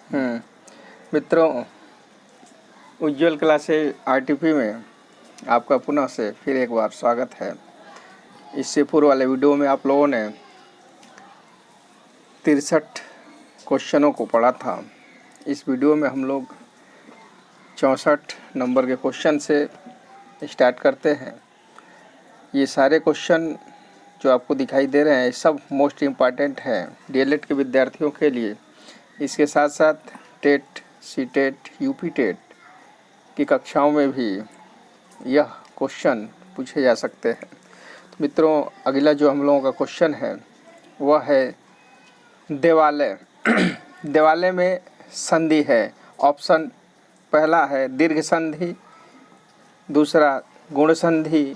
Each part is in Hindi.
मित्रों, उज्ज्वल क्लासेज आरटीपी में आपका पुनः से फिर एक बार स्वागत है। इससे पूर्व वाले वीडियो में आप लोगों ने 63 क्वेश्चनों को पढ़ा था। इस वीडियो में हम लोग 64 नंबर के क्वेश्चन से स्टार्ट करते हैं। ये सारे क्वेश्चन जो आपको दिखाई दे रहे हैं सब मोस्ट इम्पॉर्टेंट हैं डीएलएड के विद्यार्थियों के लिए। इसके साथ साथ टेट, सीटेट, यूपी टेट की कक्षाओं में भी यह क्वेश्चन पूछे जा सकते हैं। तो मित्रों, अगला जो हम लोगों का क्वेश्चन है वह है देवालय। देवालय में संधि है। ऑप्शन पहला है दीर्घ संधि, दूसरा गुण संधि,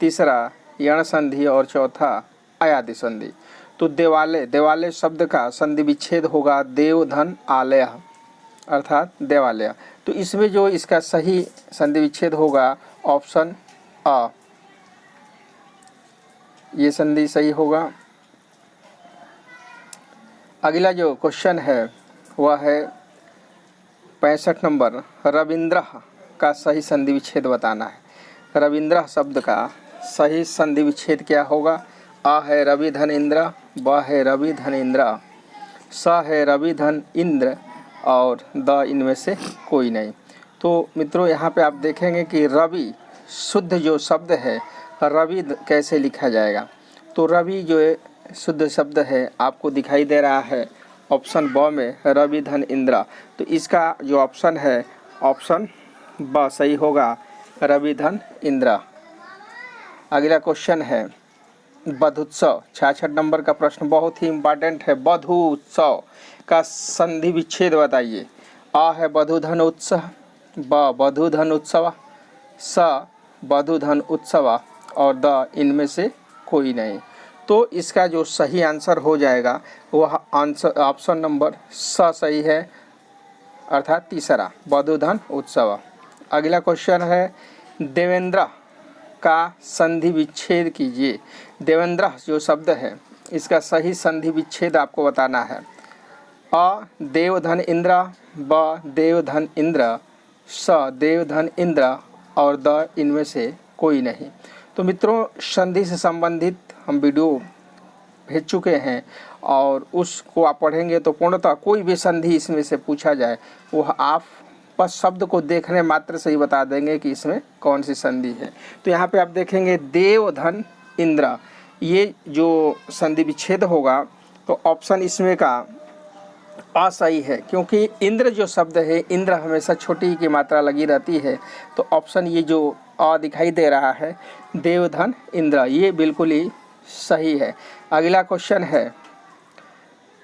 तीसरा यण संधि और चौथा अयादि संधि। तो देवालय शब्द का संधि विच्छेद होगा देव धन आलय अर्थात देवालय। तो इसमें जो इसका सही संधि विच्छेद होगा ऑप्शन अ, ये संधि सही होगा। अगला जो क्वेश्चन है वह है 65 नंबर, रविंद्र का सही संधि विच्छेद बताना है। रविंद्र शब्द का सही संधि विच्छेद क्या होगा? अ है रवि धन इंद्र, ब है रवि धन इंद्र, स है रवि धन इंद्र और द इनमें से कोई नहीं। तो मित्रों, यहाँ पे आप देखेंगे कि रवि शुद्ध जो शब्द है रवि कैसे लिखा जाएगा। तो रवि जो शुद्ध शब्द है आपको दिखाई दे रहा है ऑप्शन ब में रवि धन इंद्र। तो इसका जो ऑप्शन है ऑप्शन ब सही होगा, रवि धन इंद्र। अगला क्वेश्चन है बधुत्सव। 66 नंबर का प्रश्न बहुत ही इम्पॉर्टेंट है। बधुत्सव का संधि विच्छेद बताइए। अ है बधुधन उत्सव, ब बधुधन उत्सव, स बधुधन उत्सव और द इनमें से कोई नहीं। तो इसका जो सही आंसर हो जाएगा वह आंसर ऑप्शन नंबर स सही है, अर्थात तीसरा बधुधन उत्सव। अगला क्वेश्चन है देवेंद्र का संधि विच्छेद कीजिए। देवेंद्र जो शब्द है इसका सही संधि विच्छेद आपको बताना है। अ देवधन इंद्र, ब देवधन इंद्र, स देवधन इंद्र और द इनमें से कोई नहीं। तो मित्रों, संधि से संबंधित हम वीडियो भेज चुके हैं और उसको आप पढ़ेंगे तो पूर्णतः कोई भी संधि इसमें से पूछा जाए वह आप बस शब्द को देखने मात्र से ही बता देंगे कि इसमें कौन सी संधि है। तो यहाँ पे आप देखेंगे देव धन इंद्र, ये जो संधि विच्छेद होगा तो ऑप्शन इसमें का असही है, क्योंकि इंद्र जो शब्द है इंद्र हमेशा छोटी की मात्रा लगी रहती है। तो ऑप्शन ये जो अ दिखाई दे रहा है देवधन इंद्र, ये बिल्कुल ही सही है। अगला क्वेश्चन है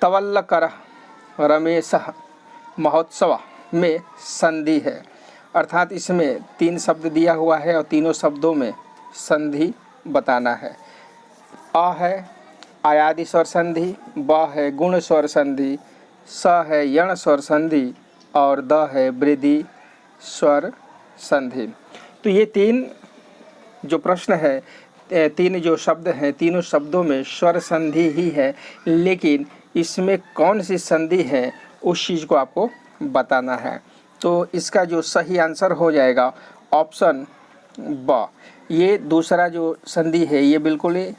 तवल्लकर रमेश महोत्सव में संधि है, अर्थात इसमें 3 शब्द दिया हुआ है और तीनों शब्दों में संधि बताना है। अ है अयादि स्वर संधि, ब है गुण स्वर संधि, स है यण स्वर संधि और द है वृद्धि स्वर संधि। तो ये 3 जो प्रश्न है, 3 जो शब्द हैं तीनों शब्दों में स्वर संधि ही है, लेकिन इसमें कौन सी संधि है उस चीज़ को आपको बताना है। तो इसका जो सही आंसर हो जाएगा ऑप्शन ब, ये दूसरा जो संधि है ये बिल्कुल ही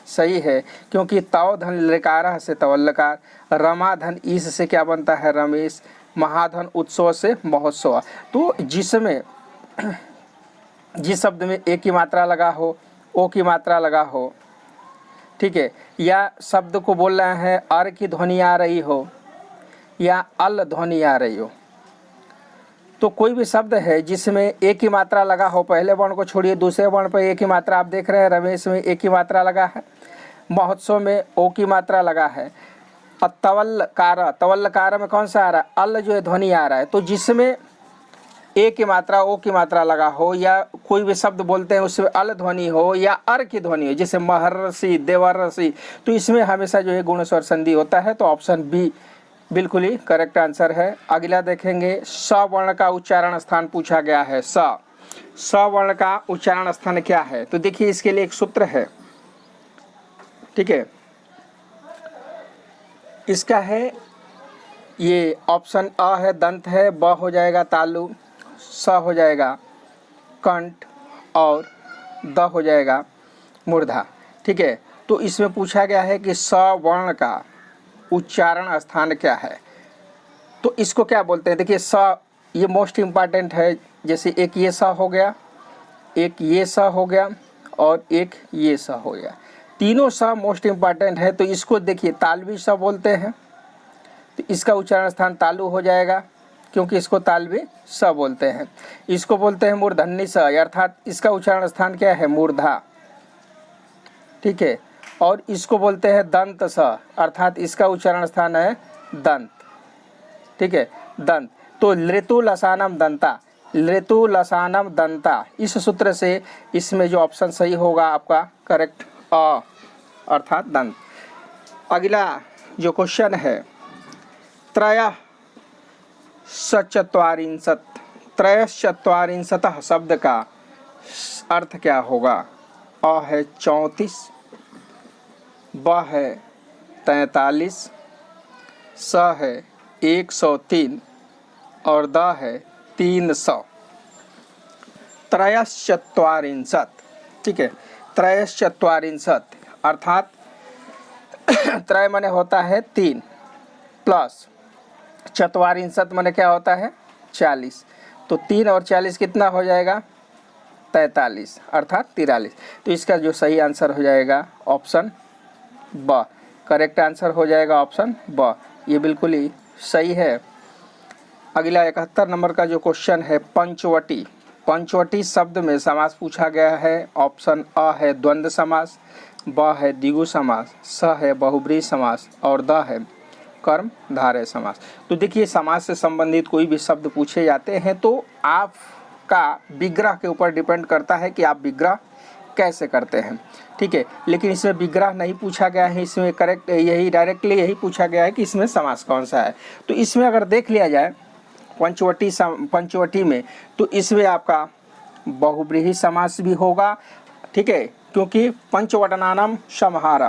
सही है, क्योंकि तव धन लकार से तवल्लकार, रमा धन ईस से क्या बनता है रमेश, महाधन उत्सव से महोत्सव। तो जिसमें जिस शब्द में ए की मात्रा लगा हो, ओ की मात्रा लगा हो, ठीक है, या शब्द को बोल रहे हैं अर की ध्वनि आ रही हो या अल ध्वनि आ रही हो, तो कोई भी शब्द है जिसमें ए की मात्रा लगा हो, पहले वर्ण को छोड़िए दूसरे वर्ण पर ए की मात्रा आप देख रहे हैं, रमेश में ए की मात्रा लगा है, महोत्सव में ओ की मात्रा लगा है, तवल्लकार में कौन सा आ रहा है अल जो है ध्वनि आ रहा है। तो जिसमें ए की मात्रा ओ की मात्रा लगा हो या कोई भी शब्द बोलते हैं उसमें अल ध्वनि हो या अर की ध्वनि हो, जैसे महर्षि, देवर्षि, तो इसमें हमेशा जो है गुण स्वर संधि होता है। तो ऑप्शन बी बिल्कुल ही करेक्ट आंसर है। अगला देखेंगे स वर्ण का उच्चारण स्थान पूछा गया है। स वर्ण का उच्चारण स्थान क्या है? तो देखिए इसके लिए एक सूत्र है, ठीक है, इसका है ये ऑप्शन अ है दंत है, ब हो जाएगा तालु, स हो जाएगा कंठ और द हो जाएगा मूर्धा। ठीक है, तो इसमें पूछा गया है कि स वर्ण का उच्चारण स्थान क्या है। तो इसको क्या बोलते हैं, देखिए स ये मोस्ट इम्पॉर्टेंट है। जैसे एक ये स हो गया, एक ये स हो गया और एक ये स हो गया, तीनों स मोस्ट इम्पॉर्टेंट है। तो इसको देखिए तालवी स बोलते हैं, तो इसका उच्चारण स्थान तालु हो जाएगा क्योंकि इसको तालवी स बोलते हैं। इसको बोलते हैं मूर्धन्य स, अर्थात इसका उच्चारण स्थान क्या है, मूर्धा। ठीक है, और इसको बोलते हैं दंत स, अर्थात इसका उच्चारण स्थान है दंत। ठीक है, दंत। तो लृतु लसानम दंता, लृतु लसानम दंता, इस सूत्र से इसमें जो ऑप्शन सही होगा आपका करेक्ट अ अर्थात दंत। अगला जो क्वेश्चन है, त्रयः सचत्वारिंशत्, त्रयश्चत्वारिंशतः शब्द का अर्थ क्या होगा। अ है 34, ब है 43, स है 103 और द है 300। त्रयश्चत्वारिंशत्, ठीक है, त्रयश्चत्वारिंशत् अर्थात त्रय माने होता है 3 प्लस चत्वारिंशत् माने क्या होता है 40। तो 3 और 40 कितना हो जाएगा 43 अर्थात 43। तो इसका जो सही आंसर हो जाएगा ऑप्शन ब, करेक्ट आंसर हो जाएगा ऑप्शन ब, ये बिल्कुल ही सही है। अगला 71 नंबर का जो क्वेश्चन है, पंचवटी, पंचवटी शब्द में समास पूछा गया है। ऑप्शन अ है द्वंद्व समास, ब है द्विगु समास, स है बहुब्रीहि समास और द है कर्मधारय समास। तो देखिए समास से संबंधित कोई भी शब्द पूछे जाते हैं तो आपका विग्रह के ऊपर डिपेंड करता है कि आप विग्रह कैसे करते हैं। ठीक है, लेकिन इसमें विग्रह नहीं पूछा गया है, इसमें करेक्ट यही डायरेक्टली यही पूछा गया है कि इसमें समास कौन सा है। तो इसमें अगर देख लिया जाए पंचवटी में, तो इसमें आपका बहुब्रीहि समास भी होगा। ठीक है, क्योंकि पंचवटनानाम समाहार,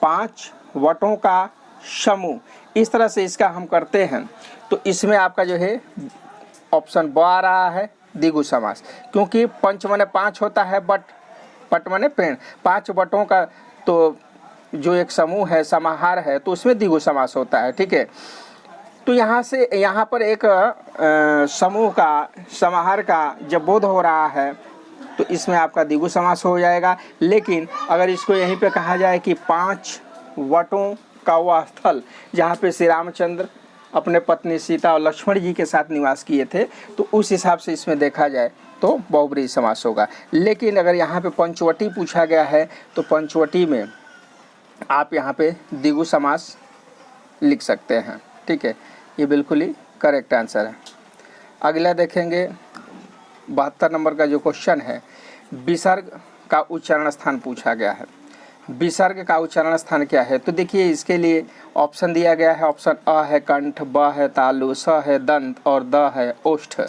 5 वटों का समूह, इस तरह से इसका हम करते हैं। तो इसमें आपका जो है ऑप्शन ब आ रहा है द्विगु समास, क्योंकि पंच माने 5 होता है, पट माने पेड़, 5 वटों का तो जो एक समूह है समाहार है तो उसमें द्विगु समास होता है। ठीक है, तो यहाँ पर एक समूह का समाहार का जब बोध हो रहा है तो इसमें आपका द्विगु समास हो जाएगा। लेकिन अगर इसको यहीं पे कहा जाए कि 5 वटों का वह स्थल जहाँ पे श्री रामचंद्र अपने पत्नी सीता और लक्ष्मण जी के साथ निवास किए थे, तो उस हिसाब से इसमें देखा जाए तो बहुब्रीहि समास होगा। लेकिन अगर यहाँ पे पंचवटी पूछा गया है तो पंचवटी में आप यहाँ पे द्विगु समास लिख सकते हैं। ठीक है, ये बिल्कुल ही करेक्ट आंसर है। अगला देखेंगे 72 नंबर का जो क्वेश्चन है, विसर्ग का उच्चारण स्थान पूछा गया है। विसर्ग का उच्चारण स्थान क्या है। तो देखिए इसके लिए ऑप्शन दिया गया है। ऑप्शन अ है कंठ, ब है तालु, स है दंत और द है ओष्ठ।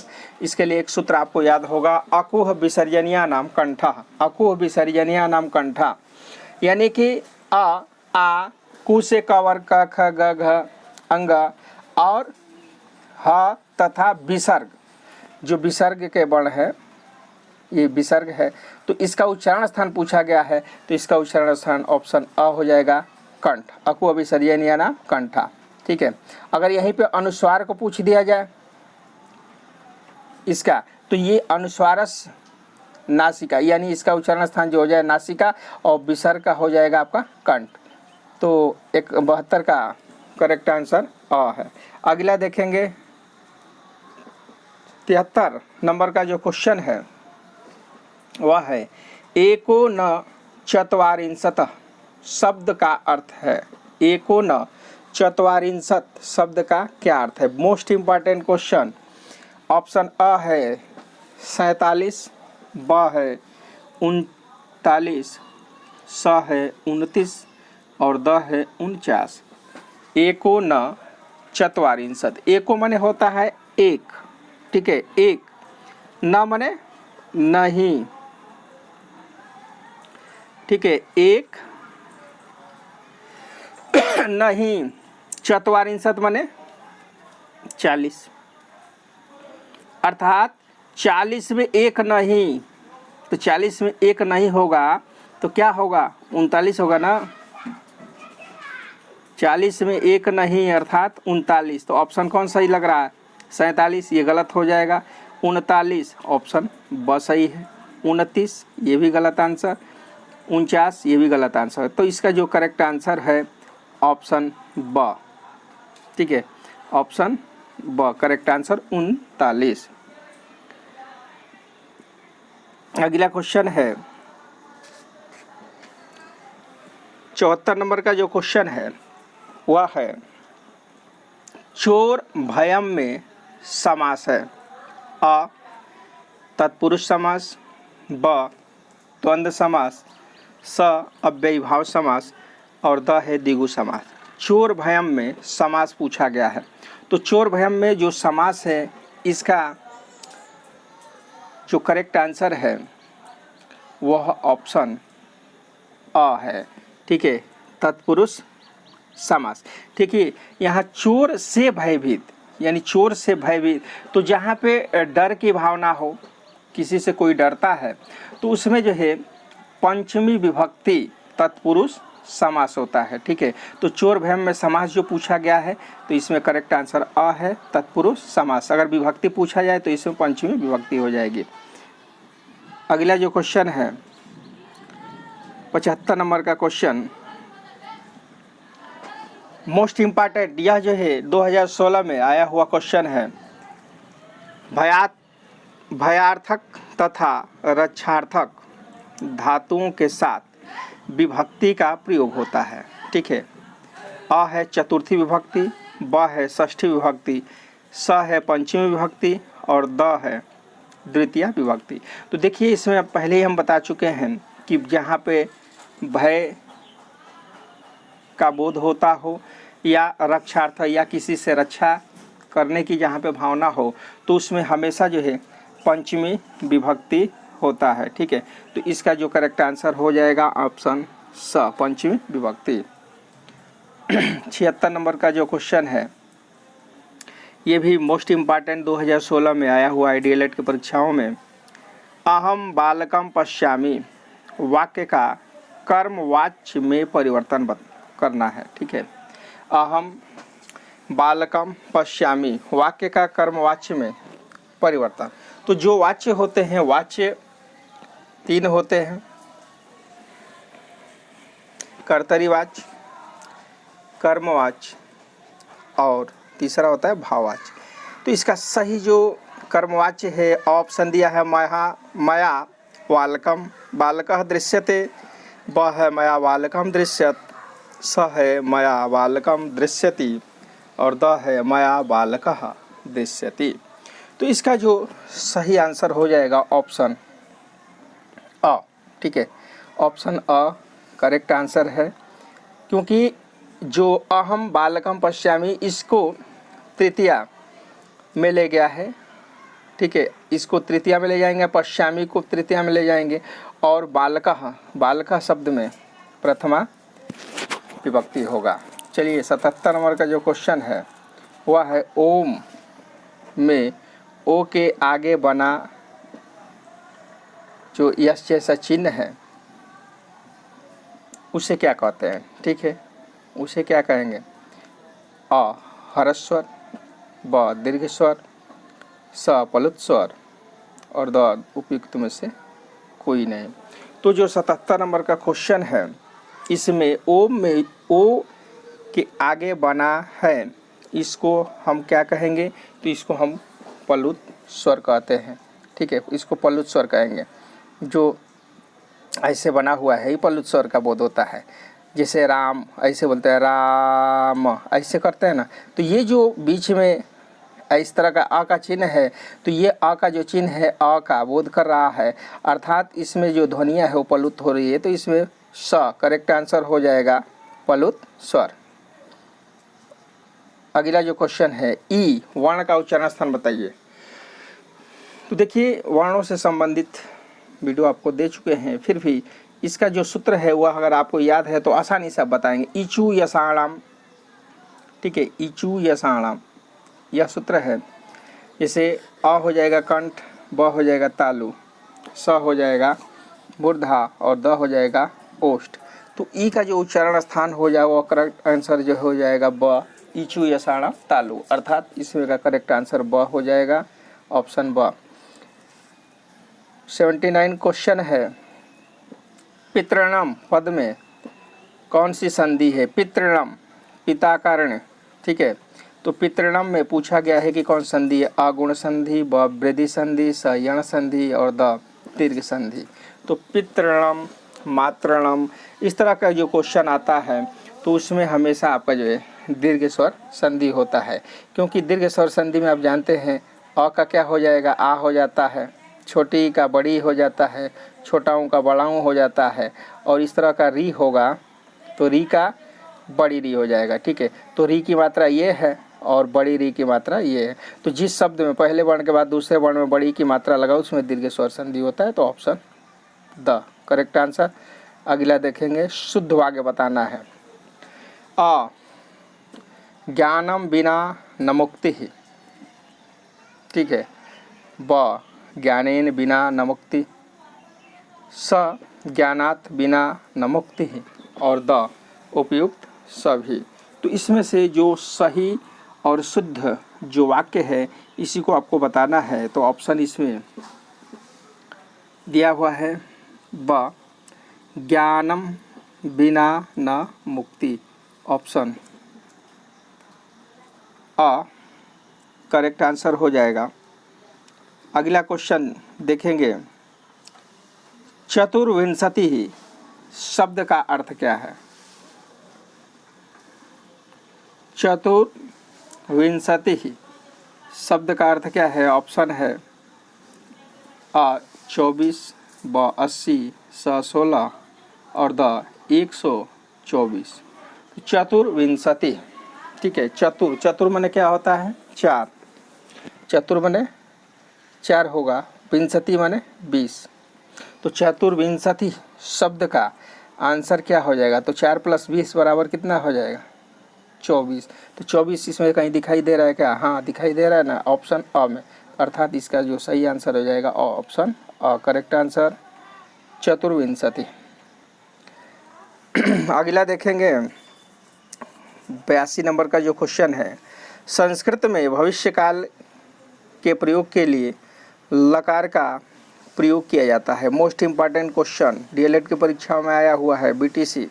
इसके लिए एक सूत्र आपको याद होगा, अकुह विसर्जनीय नाम कंठः, अकुह विसर्जनीय नाम कंठः, यानी कि आ कु से कवर क ख ग घ अंग और ह तथा विसर्ग, जो विसर्ग के वर्ण है ये विसर्ग है, तो इसका उच्चारण स्थान पूछा गया है। तो इसका उच्चारण स्थान ऑप्शन अ हो जाएगा कंठ, अकुह विसर्जनीय नाम कंठा। ठीक है, अगर यहीं पे अनुस्वार को पूछ दिया जाए इसका, तो ये अनुस्वारस नासिका, यानी इसका उच्चारण स्थान जो हो जाए नासिका और विसर्ग का हो जाएगा आपका कंठ। तो 72 का करेक्ट आंसर अ है। अगला देखेंगे 73 नंबर का जो क्वेश्चन है वह है एको न चत्वारिंशतः शब्द का अर्थ है। एको न चत्वारिंशत् शब्द का क्या अर्थ है, मोस्ट इम्पॉर्टेंट क्वेश्चन। ऑप्शन अ है 47, ब है 39, स है 29 और द है 49। एको न चत्वारिंशत्, एको माने होता है एक, ठीक है, एक, न माने नहीं, ठीक है, एक नहीं, चत्वारिंशत् माने 40, अर्थात 40 में एक नहीं, तो 40 में एक नहीं होगा तो क्या होगा, 39 होगा ना। 40 में एक नहीं अर्थात 39, तो ऑप्शन कौन सही लग रहा है, 47, ये गलत हो जाएगा। 39 ऑप्शन ब सही है। 29 ये भी गलत आंसर। 49 ये भी गलत आंसर। तो इसका जो करेक्ट आंसर है ऑप्शन ब, ठीक है, ऑप्शन ब करेक्ट आंसर 39। अगला क्वेश्चन है 74 नंबर का जो क्वेश्चन है वह है चोर भयम में समास है। अ तत्पुरुष समास, ब द्वंद्व समास, स अव्ययीभाव समास और द है द्विगु समास। चोर भयम में समास पूछा गया है। तो चोर भयम में जो समास है इसका जो करेक्ट आंसर है वह ऑप्शन अ है, ठीक है, तत्पुरुष समास। ठीक है, यहाँ चोर से भयभीत, यानी चोर से भयभीत, तो जहाँ पे डर की भावना हो, किसी से कोई डरता है, तो उसमें जो है पंचमी विभक्ति तत्पुरुष समास होता है। ठीक है, तो चोर भयम में समास जो पूछा गया है तो इसमें करेक्ट आंसर अ है, तत्पुरुष समास। अगर विभक्ति पूछा जाए तो इसमें पंचमी विभक्ति हो जाएगी। अगला जो क्वेश्चन है 75 नंबर का क्वेश्चन, मोस्ट इम्पॉर्टेंट, यह जो है 2016 में आया हुआ क्वेश्चन है। भयार्थक तथा रक्षार्थक धातुओं के साथ विभक्ति का प्रयोग होता है। ठीक है, अ है चतुर्थी विभक्ति, ब है षष्ठी विभक्ति, स है पंचमी विभक्ति और द है द्वितीय विभक्ति। तो देखिए इसमें पहले ही हम बता चुके हैं कि जहाँ पे भय का बोध होता हो या रक्षार्थ या किसी से रक्षा करने की जहाँ पे भावना हो तो उसमें हमेशा जो है पंचमी विभक्ति होता है। ठीक है, तो इसका जो करेक्ट आंसर हो जाएगा ऑप्शन स, पंचमी विभक्ति। 76 नंबर का जो क्वेश्चन है ये भी मोस्ट इम्पॉर्टेंट 2016 में आया हुआ डीएलएड की परीक्षाओं में। अहम बालकम पश्यामि वाक्य का कर्मवाच्य में परिवर्तन करना है। ठीक है, अहम बालकम पश्यामि वाक्य का कर्मवाच्य में परिवर्तन। तो जो वाच्य होते हैं, वाच्य 3 होते हैं, कर्तरीवाच्य, कर्मवाच्य और तीसरा होता है भाववाच्य। तो इसका सही जो कर्मवाच्य है ऑप्शन दिया है मया बालकम बालकः दृश्यते, ब है मया बालकम दृश्यत, स है मया बालकम दृश्यति और द है मया बालकः दृश्यति। तो इसका जो सही आंसर हो जाएगा ऑप्शन अ। ठीक है, ऑप्शन अ करेक्ट आंसर है, क्योंकि जो अहम बालकम पश्यामि इसको तृतीया में ले गया है। ठीक है, इसको तृतीया में ले जाएंगे, पश्यामि को तृतीया में ले जाएंगे और बालकः शब्द में प्रथमा विभक्ति होगा। चलिए 77 नंबर का जो क्वेश्चन है वह है ओम में ओ के आगे बना जो यश जैसा चिन्ह है उसे क्या कहते हैं। ठीक है, उसे क्या कहेंगे, अ ह्रस्वर, ब दीर्घ स्वर, स प्लुत स्वर और द उपयुक्त में से कोई नहीं। तो जो 77 नंबर का क्वेश्चन है इसमें ओम में ओ के आगे बना है, इसको हम क्या कहेंगे, तो इसको हम प्लुत स्वर कहते हैं। ठीक है, इसको प्लुत स्वर कहेंगे। जो ऐसे बना हुआ है ये प्लुत स्वर का बोध होता है। जैसे राम ऐसे बोलते हैं, राम ऐसे करते हैं ना, तो ये जो बीच में इस तरह का अ का चिन्ह है, तो ये अ का जो चिन्ह है अ का बोध कर रहा है, अर्थात इसमें जो ध्वनियाँ है वो प्लुत हो रही है। तो इसमें स करेक्ट आंसर हो जाएगा प्लुत स्वर। अगला जो क्वेश्चन है ई वर्ण का उच्चारण स्थान बताइए। तो देखिए वर्णों से संबंधित वीडियो आपको दे चुके हैं, फिर भी इसका जो सूत्र है वह अगर आपको याद है तो आसानी से आप बताएंगे। ईचू यसाणाम, ठीक है, ईचू यसाणाम, यह सूत्र है। जैसे अ हो जाएगा कंठ, ब हो जाएगा तालु, स हो जाएगा मूर्धा और द हो जाएगा ओष्ठ। तो ई का जो उच्चारण स्थान हो जाए वो करेक्ट आंसर जो हो जाएगा ब, इचु यसाणा तालु, अर्थात इसमें का करेक्ट आंसर ब हो जाएगा, ऑप्शन ब। 79 क्वेश्चन है, पितृणम पद में कौन सी संधि है? पितृणम पिता का ऋण, ठीक है। तो पितृणम में पूछा गया है कि कौन संधि है? अगुण संधि, ब वृद्धि संधि, स यण संधि और द दीर्घ संधि। तो पितृणम, मातृणम, इस तरह का जो क्वेश्चन आता है तो उसमें हमेशा आपका जो है दीर्घ स्वर संधि होता है, क्योंकि दीर्घ स्वर संधि में आप जानते हैं अ का क्या हो जाएगा? आ हो जाता है, छोटी का बड़ी हो जाता है, छोटाऊ का बड़ाऊ हो जाता है, और इस तरह का री होगा तो री का बड़ी री हो जाएगा, ठीक है। तो री की मात्रा ये है और बड़ी री की मात्रा ये है। तो जिस शब्द में पहले वर्ण के बाद दूसरे वर्ण में बड़ी की मात्रा लगा उसमें दीर्घ स्वर संधि होता है, तो ऑप्शन द करेक्ट आंसर। अगला देखेंगे, शुद्ध वाक्य बताना है। अ ज्ञानम बिना न मुक्ति ही, ठीक है। ब ज्ञानेन बिना न मुक्ति, स ज्ञानात बिना न मुक्ति ही और द उपयुक्त सभी। तो इसमें से जो सही और शुद्ध जो वाक्य है इसी को आपको बताना है। तो ऑप्शन इसमें दिया हुआ है ब ज्ञानम बिना न मुक्ति, ऑप्शन अ करेक्ट आंसर हो जाएगा। अगला क्वेश्चन देखेंगे, चतुर्विंशति शब्द का अर्थ क्या है? चतुर्विंशति शब्द का अर्थ क्या है? ऑप्शन है अ 24, ब 80, स 16 और द 124। चतुर्विंशति, ठीक है। चतुर, चतुर माने क्या होता है? चार, चतुर माने चार होगा, विंशति माने 20। तो चतुर्विंशति शब्द का आंसर क्या हो जाएगा? तो 4 + 20 बराबर कितना हो जाएगा? 24। तो 24 इसमें कहीं दिखाई दे रहा है क्या? हाँ दिखाई दे रहा है ना, ऑप्शन अ में, अर्थात इसका जो सही आंसर हो जाएगा ऑप्शन अ करेक्ट आंसर, चतुर्विंशति। अगला देखेंगे, 82 नंबर का जो क्वेश्चन है, संस्कृत में भविष्यकाल के प्रयोग के लिए लकार का प्रयोग किया जाता है। मोस्ट इम्पॉर्टेंट क्वेश्चन, डीएलएड की परीक्षा में आया हुआ है, बीटीसी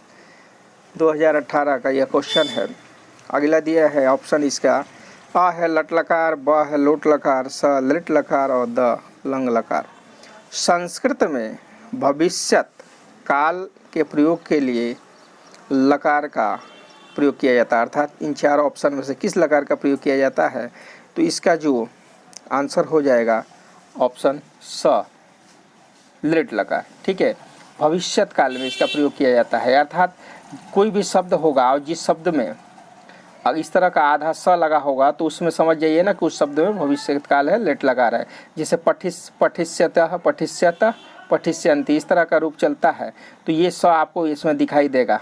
2018 का यह क्वेश्चन है। अगला दिया है ऑप्शन इसका, अ है लट लकार, ब है लोट लकार, स लिट लकार और द लंग लकार। संस्कृत में भविष्यत काल के प्रयोग के लिए लकार का प्रयोग किया जाता है, अर्थात इन चार ऑप्शन में से किस लकार का प्रयोग किया जाता है? तो इसका जो आंसर हो जाएगा ऑप्शन स लिट लकार, ठीक है। भविष्यत काल में इसका प्रयोग किया जाता है, अर्थात कोई भी शब्द होगा और जिस शब्द में अब इस तरह का आधा स लगा होगा तो उसमें समझ जाइए ना कि उस शब्द में भविष्य काल है, लेट लगा रहा है। जैसे पठिष्यतः, पठिष्यतः, पठिष्यन्ति, इस तरह का रूप चलता है तो ये स आपको इसमें दिखाई देगा,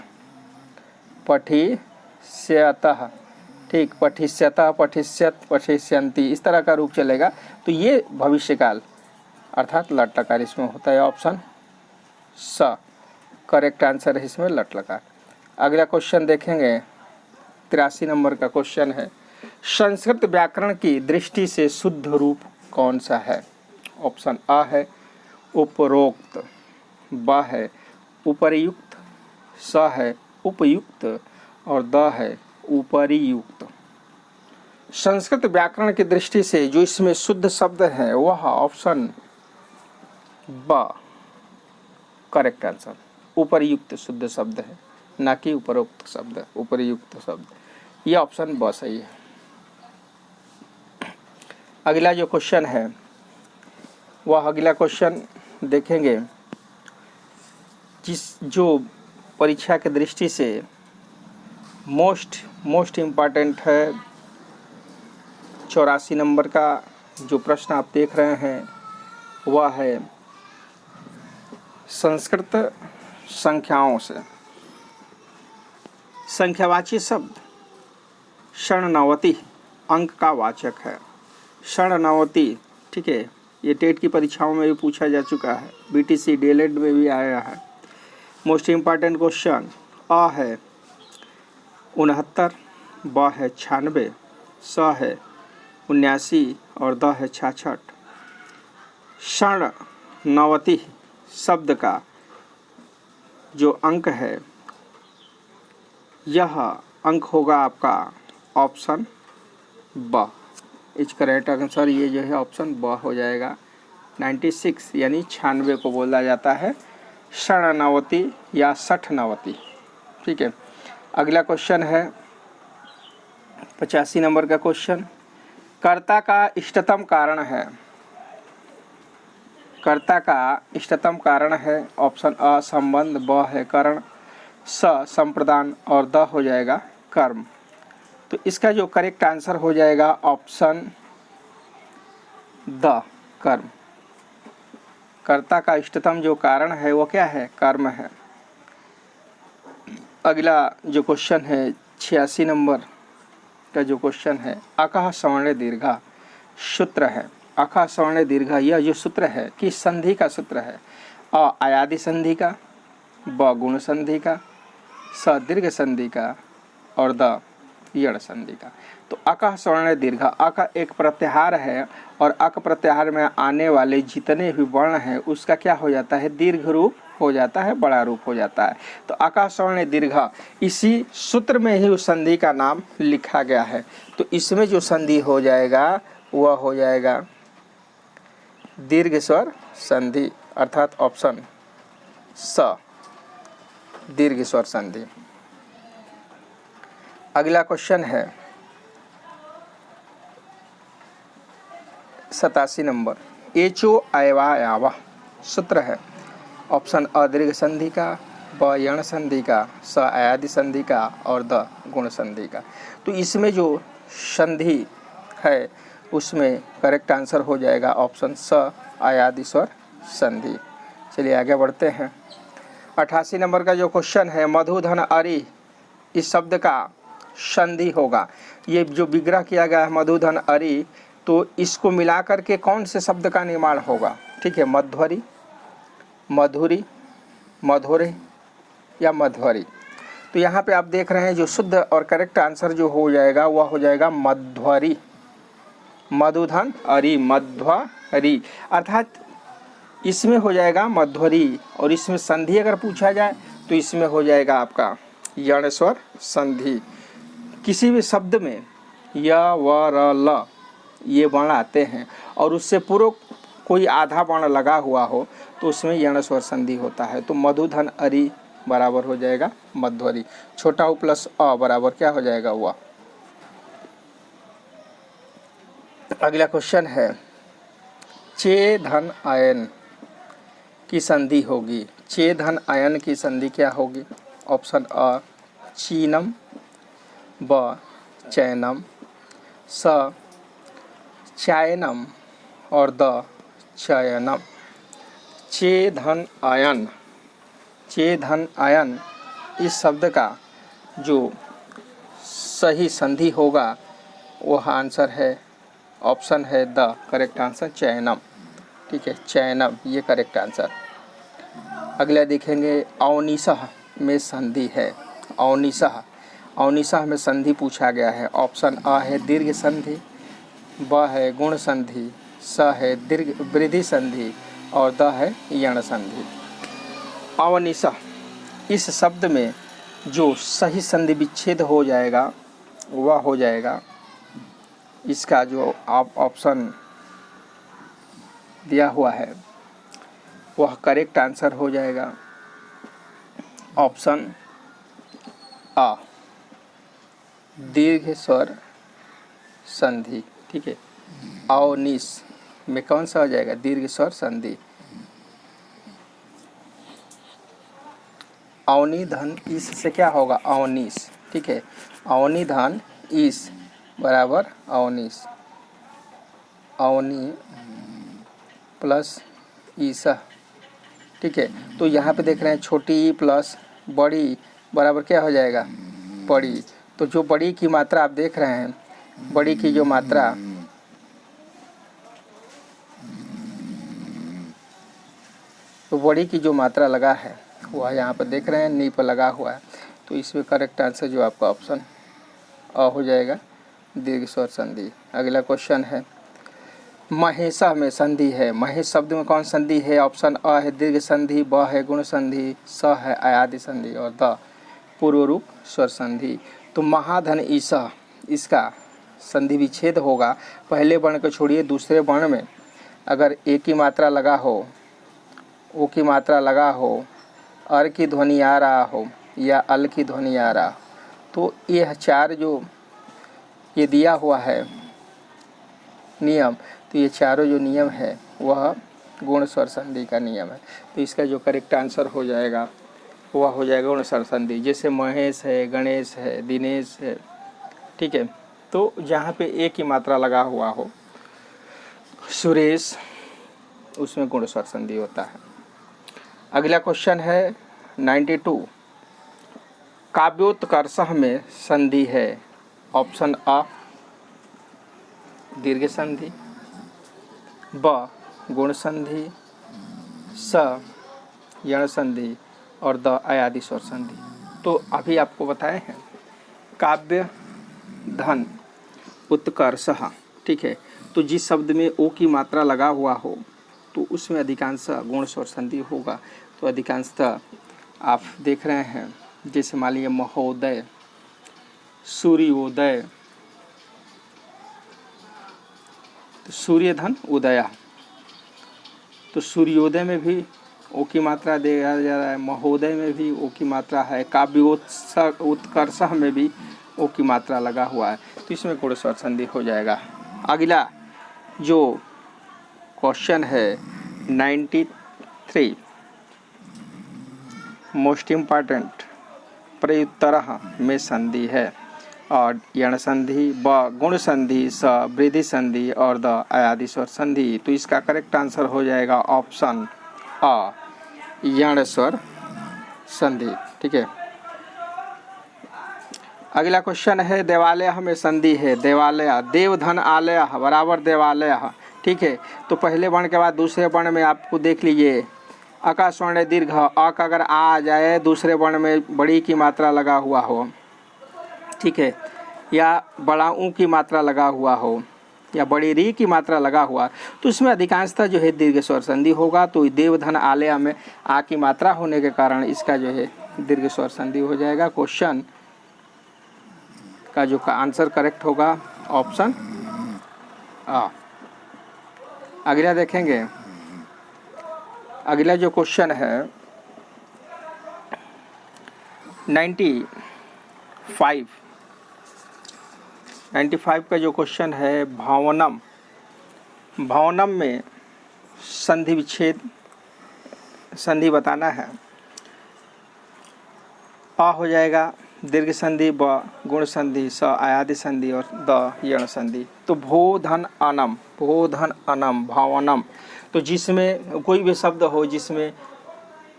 पठिष्यतः, ठीक, पठिष्यतः, पठिष्यत, पठिष्यन्ति, इस तरह का रूप चलेगा तो ये भविष्यकाल अर्थात लट लकार इसमें होता है, ऑप्शन स करेक्ट आंसर है इसमें लट लकार। अगला क्वेश्चन देखेंगे, 83 नंबर का क्वेश्चन है, संस्कृत व्याकरण की दृष्टि से शुद्ध रूप कौन सा है? ऑप्शन अ है उपरोक्त, ब है उपरियुक्त, स है उपयुक्त और द है उपरियुक्त। संस्कृत व्याकरण की दृष्टि से जो इसमें शुद्ध शब्द है वह ऑप्शन ब करेक्ट आंसर, उपरियुक्त शुद्ध शब्द है, ना कि उपरोक्त शब्द, उपरियुक्त शब्द, यह ऑप्शन ब सही है। अगला जो क्वेश्चन है वह अगला क्वेश्चन देखेंगे जिस जो परीक्षा की दृष्टि से मोस्ट इम्पॉर्टेंट है। 84 नंबर का जो प्रश्न आप देख रहे हैं वह है संस्कृत संख्याओं से संख्यावाची शब्द षण्णवति अंक का वाचक है। षण्णवति, ठीक है, ये टेट की परीक्षाओं में भी पूछा जा चुका है, बीटीसी डीएलएड में भी आया है। मोस्ट इम्पॉर्टेंट क्वेश्चन, अ है 69, ब है 96, स है 79 और द है 66। षण्णवति शब्द का जो अंक है, यह अंक होगा आपका ऑप्शन ब। इस करेक्ट आंसर ये जो है ऑप्शन ब हो जाएगा। 96 यानी 96 को बोला जाता है षण्णवति या षट्ठनवति, ठीक है। अगला क्वेश्चन है 85 नंबर का क्वेश्चन, कर्ता का इष्टतम कारण है। कर्ता का इष्टतम कारण है ऑप्शन अ संबंध, ब है कारण, स संप्रदान और द हो जाएगा कर्म। तो इसका जो करेक्ट आंसर हो जाएगा ऑप्शन द कर्म। कर्ता का इष्टतम जो कारण है वो क्या है, कर्म है। अगला जो क्वेश्चन है 86 नंबर का जो क्वेश्चन है, अकः सवर्ण दीर्घा सूत्र है। अकः सवर्ण दीर्घा यह जो सूत्र है किस संधि का सूत्र है, अ आयादी संधि का, ब गुण संधि का, स दीर्घ संधि का और द यण संधि का। तो अकः सवर्ण दीर्घा, अक एक प्रत्याहार है और अक प्रत्याहार में आने वाले जितने भी वर्ण हैं उसका क्या हो जाता है, दीर्घ रूप हो जाता है, बड़ा रूप हो जाता है। तो अकः सवर्ण दीर्घा इसी सूत्र में ही उस संधि का नाम लिखा गया है। तो इसमें जो संधि हो जाएगा वह हो जाएगा दीर्घ स्वर संधि, अर्थात ऑप्शन स दीर्घ स्वर संधि। अगला क्वेश्चन है 87 नंबर, एचो अयवायावा सूत्र है। ऑप्शन अ दीर्घ संधि का, ब यण संधि का, स आयादी संधि का और द गुण संधि का। तो इसमें जो संधि है उसमें करेक्ट आंसर हो जाएगा ऑप्शन स आयादी स्वर संधि। चलिए आगे बढ़ते हैं। 88 नंबर का जो क्वेश्चन है, मधुधन अरि इस शब्द का संधि होगा। ये जो विग्रह किया गया है मधुधन अरि, तो इसको मिलाकर के कौन से शब्द का निर्माण होगा, ठीक है, मध्वरी, मधुरी, मधुरे या मध्वरी। तो यहाँ पे आप देख रहे हैं जो शुद्ध और करेक्ट आंसर जो हो जाएगा वह हो जाएगा मध्वरी। मधुधन अरि मध्वरी, अर्थात इसमें हो जाएगा मध्वरी और इसमें संधि अगर पूछा जाए तो इसमें हो जाएगा आपका यण स्वर संधि। किसी भी शब्द में य व र ल ये वर्ण आते हैं और उससे पूर्व कोई आधा वर्ण लगा हुआ हो तो उसमें यण स्वर संधि होता है। तो मधुधन अरि बराबर हो जाएगा मध्वरी। छोटा उ प्लस अ बराबर क्या हो जाएगा वह। अगला क्वेश्चन है, चे धन आयन की संधि होगी। चे धन आयन की संधि क्या होगी, ऑप्शन अ चीनम, ब चैनम, स चायनम और द चयनम। चे धन आयन, चे धन आयन इस शब्द का जो सही संधि होगा वह आंसर है ऑप्शन है द करेक्ट आंसर चयनम, ठीक है, चयनम ये करेक्ट आंसर। अगला देखेंगे अवनिशः में संधि है। अवनिशः, अवनिशः में संधि पूछा गया है। ऑप्शन अ है दीर्घ संधि, ब है गुण संधि, स है दीर्घ वृद्धि संधि और द है यण संधि। अवनिशः इस शब्द में जो सही संधि विच्छेद हो जाएगा वह हो जाएगा, इसका जो आप ऑप्शन दिया हुआ है वह करेक्ट आंसर हो जाएगा ऑप्शन आ दीर्घ स्वर संधि, ठीक है। अवनिश में कौन सा हो जाएगा, दीर्घ स्वर संधि। अवनि धन इस से क्या होगा, अवनिश, ठीक है। अवनि धन इस बराबर अवनिश, अवनि प्लस ईसा, ठीक है। तो यहाँ पे देख रहे हैं छोटी ई प्लस बड़ी बराबर क्या हो जाएगा, बड़ी। तो जो बड़ी की मात्रा आप देख रहे हैं बड़ी की जो मात्रा तो बड़ी की जो मात्रा लगा है वह यहाँ पर देख रहे हैं नी पर लगा हुआ है। तो इसमें करेक्ट आंसर जो आपका ऑप्शन अ हो जाएगा, दीर्घ स्वर संधि। अगला क्वेश्चन है महेशा में संधि है। महेश शब्द में कौन संधि है? ऑप्शन अ है दीर्घ संधि, ब है गुण संधि, स है अयादि संधि और द पूर्व रूप स्वर संधि। तो महाधन ईसा इसका संधि विच्छेद होगा। पहले वर्ण को छोड़िए, दूसरे वर्ण में अगर ए की मात्रा लगा हो, ओ की मात्रा लगा हो, अर की ध्वनि आ रहा हो या अल की ध्वनि आ रहा हो, तो यह चार जो ये दिया हुआ है नियम, तो ये चारों जो नियम है वह गुण स्वर संधि का नियम है। तो इसका जो करेक्ट आंसर हो जाएगा वह हो जाएगा गुण स्वर संधि। जैसे महेश है, गणेश है, दिनेश है, ठीक है, तो जहाँ पे ए की मात्रा लगा हुआ हो, सुरेश, उसमें गुण स्वर संधि होता है। अगला क्वेश्चन है 92 काव्योत्कर्षः में संधि है। ऑप्शन अ दीर्घ संधि, ब गुण संधि, स यण संधि और द अयादि स्वर संधि। तो अभी आपको बताए हैं काव्य धन उत्कर्षः, ठीक है, तो जिस शब्द में ओ की मात्रा लगा हुआ हो तो उसमें अधिकांश गुण स्वर संधि होगा। तो अधिकांशतः आप देख रहे हैं, जैसे मान लीजिए महोदय, सूर्योदय, तो सूर्य धन उदया, तो सूर्योदय में भी ओ की मात्रा दिया जा रहा है, महोदय में भी ओ की मात्रा है, काव्योत्कर्षः में भी ओ की मात्रा लगा हुआ है, तो इसमें गुण स्वर संधि हो जाएगा। अगला जो क्वेश्चन है 93 मोस्ट इम्पॉर्टेंट प्रयुत्तरः में संधि है और यण संधि, ब गुण संधि, स वृद्धि संधि और द अयादि स्वर संधि। तो इसका करेक्ट आंसर हो जाएगा ऑप्शन अ यण स्वर संधि, ठीक है। अगला क्वेश्चन है देवालय में संधि है। देवालय, देव धन आलय बराबर देवालय, ठीक है। तो पहले वर्ण के बाद दूसरे वर्ण में आपको देख लीजिए अका स्वर्ण दीर्घ, अ का अगर आ जाए दूसरे वर्ण में बड़ी की मात्रा लगा हुआ हो, ठीक है, या बड़ा ऊ की मात्रा लगा हुआ हो या बड़ी री की मात्रा लगा हुआ, तो उसमें अधिकांशतः जो है दीर्घ स्वर संधि होगा। तो देवधन आलय में आ की मात्रा होने के कारण इसका जो है दीर्घ स्वर संधि हो जाएगा। क्वेश्चन का जो का आंसर करेक्ट होगा ऑप्शन आ। अगला देखेंगे, अगला जो क्वेश्चन है 95 का जो क्वेश्चन है भावनम, भावनम में संधि विच्छेद संधि बताना है। अ हो जाएगा दीर्घ संधि, ब गुण संधि, स अयादि संधि और द यण संधि। तो भो धन अनम, भो धन अनम भावनम, तो जिसमें कोई भी शब्द हो जिसमें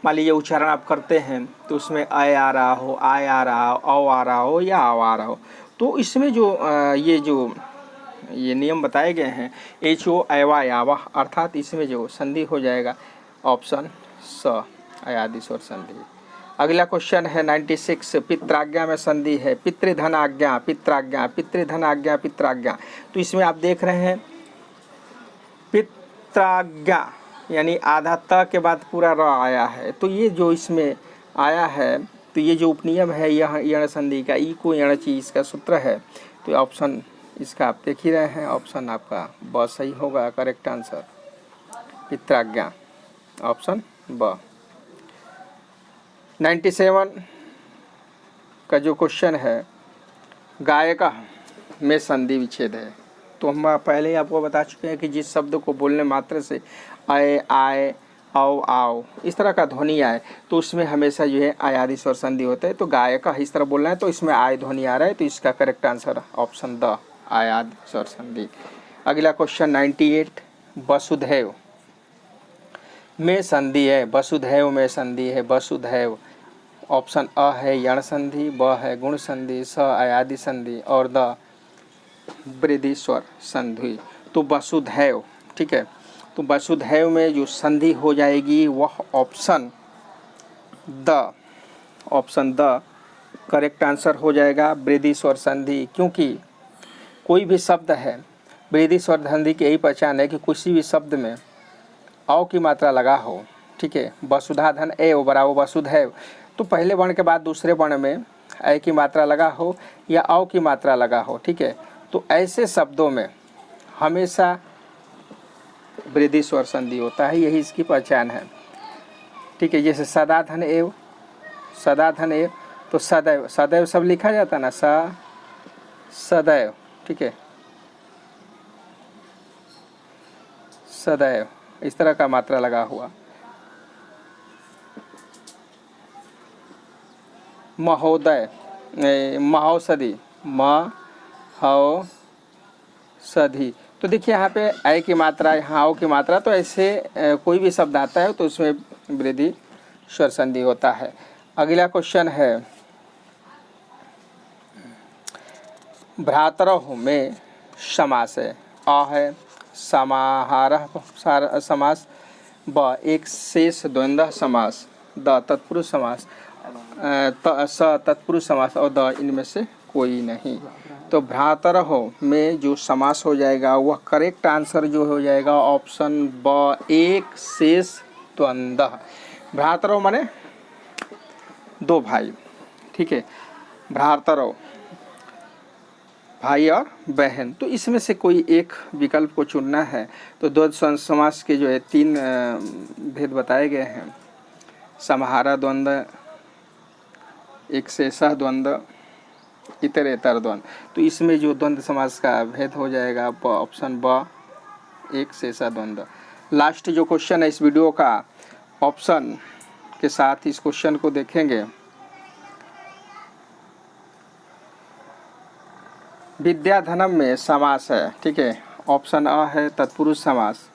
मान लीजिए उच्चारण आप करते हैं तो उसमें अय आ रहा हो, आय आ रहा हो, औ आ रहा हो या आव आ रहा हो, तो इसमें जो ये नियम बताए गए हैं एच ओ अयवा यावा, अर्थात इसमें जो संधि हो जाएगा ऑप्शन स अयादि स्वर संधि। अगला क्वेश्चन है 96 पित्राज्ञा में संधि है। पितृधन आज्ञा, पित्राज्ञा, पितृधन आज्ञा, पित्राज्ञा, तो इसमें आप देख रहे हैं पित्राज्ञा यानी आधा त के बाद पूरा र आया है, तो ये जो इसमें आया है तो ये जो उपनियम है यह यण संधि का, ई को यण ची इसका सूत्र है। तो ऑप्शन इसका आप देख ही रहे हैं, ऑप्शन आपका ब सही होगा करेक्ट आंसर, पित्राज्ञा ऑप्शन ब। 97 का जो क्वेश्चन है गायक में संधि विच्छेद है। तो हम पहले ही आपको बता चुके हैं कि जिस शब्द को बोलने मात्र से आए, आए, आओ, आओ इस तरह का ध्वनि आए तो उसमें हमेशा जो है अयादि स्वर संधि होता है। तो गायक इस तरह बोलना है तो इसमें आय ध्वनि आ रहा है, तो इसका करेक्ट आंसर ऑप्शन द अयादि स्वर संधि। अगला क्वेश्चन 98 वसुधैव में संधि है। वसुधैव में संधि है, वसुधैव ऑप्शन अ है यण संधि, ब है गुण संधि, स अयादि संधि और द वृद्धि स्वर संधि। तो वसुधैव, ठीक है, तो वसुधैव में जो संधि हो जाएगी वह ऑप्शन द करेक्ट आंसर हो जाएगा, वृद्धि स्वर संधि। क्योंकि कोई भी शब्द है, वृद्धि स्वर संधि की यही पहचान है कि किसी भी शब्द में औ की मात्रा लगा हो, ठीक है, वसुधा धन एव बराबर वसुधैव, तो पहले वर्ण के बाद दूसरे वर्ण में ऐ की मात्रा लगा हो या औ की मात्रा लगा हो, ठीक है, तो ऐसे शब्दों में हमेशा वृद्धि स्वर संधि होता है, यही इसकी पहचान है, ठीक है। जैसे सदा धन एव, तो सदैव, सदैव सब लिखा जाता है ना, सदैव, ठीक है, सदैव इस तरह का मात्रा लगा हुआ। महोदय, महोषधि, महोषधि, तो देखिए यहाँ पे ऐ की मात्रा, यहाँ औ की मात्रा, तो ऐसे कोई भी शब्द आता है तो उसमें वृद्धि स्वर संधि होता है। अगला क्वेश्चन है, भ्रातरः में समास है, अ है समाहारः समास, ब एक शेष द्वंद्व समास, द तत्पुरुष समास, स तत्पुरुष समास और द इनमें से कोई नहीं। तो भ्रातरः में जो समास हो जाएगा वह करेक्ट आंसर जो हो जाएगा ऑप्शन ब, एक शेष द्वंद्व। भ्रातरः माने दो भाई, ठीक है, भ्रातरः भाई और बहन, तो इसमें से कोई एक विकल्प को चुनना है। तो द्वंद्व समास के जो है तीन भेद बताए गए हैं, समाहार द्वंद्व, एक शेषा द्वंद्व, इतरेतर द्वंद्व, तो इसमें जो द्वंद्व समास का भेद हो जाएगा ऑप्शन ब, एक शेषा द्वंद्व। लास्ट जो क्वेश्चन है इस वीडियो का, ऑप्शन के साथ इस क्वेश्चन को देखेंगे। विद्याधनम में समास है, ठीक है, ऑप्शन अ है तत्पुरुष समास,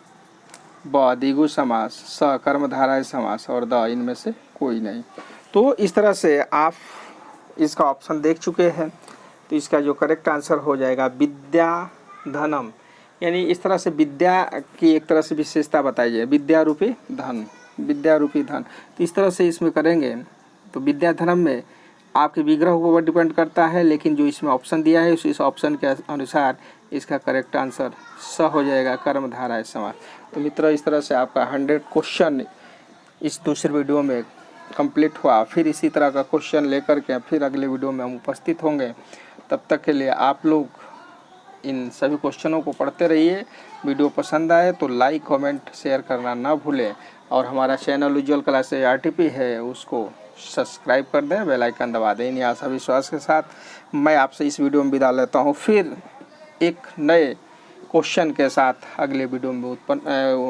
ब द्विगु समास, स कर्मधारय समास और द इनमें से कोई नहीं। तो इस तरह से आप इसका ऑप्शन देख चुके हैं, तो इसका जो करेक्ट आंसर हो जाएगा विद्याधनम, यानी इस तरह से विद्या की एक तरह से विशेषता बताई जाए, विद्या रूपी धन, विद्या रूपी धन, तो इस तरह से इसमें करेंगे। तो विद्याधनम में आपके विग्रह के ऊपर डिपेंड करता है, लेकिन जो इसमें ऑप्शन दिया है इस ऑप्शन के अनुसार इसका करेक्ट आंसर स हो जाएगा, कर्मधारय समास। तो मित्रों, इस तरह से आपका 100 क्वेश्चन इस दूसरे वीडियो में कंप्लीट हुआ। फिर इसी तरह का क्वेश्चन लेकर के फिर अगले वीडियो में हम उपस्थित होंगे। तब तक के लिए आप लोग इन सभी क्वेश्चनों को पढ़ते रहिए। वीडियो पसंद आए तो लाइक, कमेंट, शेयर करना ना भूलें, और हमारा चैनल उज्ज्वल क्लासेज RTP है उसको सब्सक्राइब कर दें, बेल आइकन दबा दें। इन्हीं आशा विश्वास के साथ मैं आपसे इस वीडियो में विदा लेता हूँ। फिर एक नए क्वेश्चन के साथ अगले वीडियो में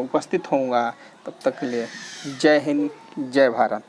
उपस्थित होऊंगा। तब तक के लिए जय हिंद, जय भारत।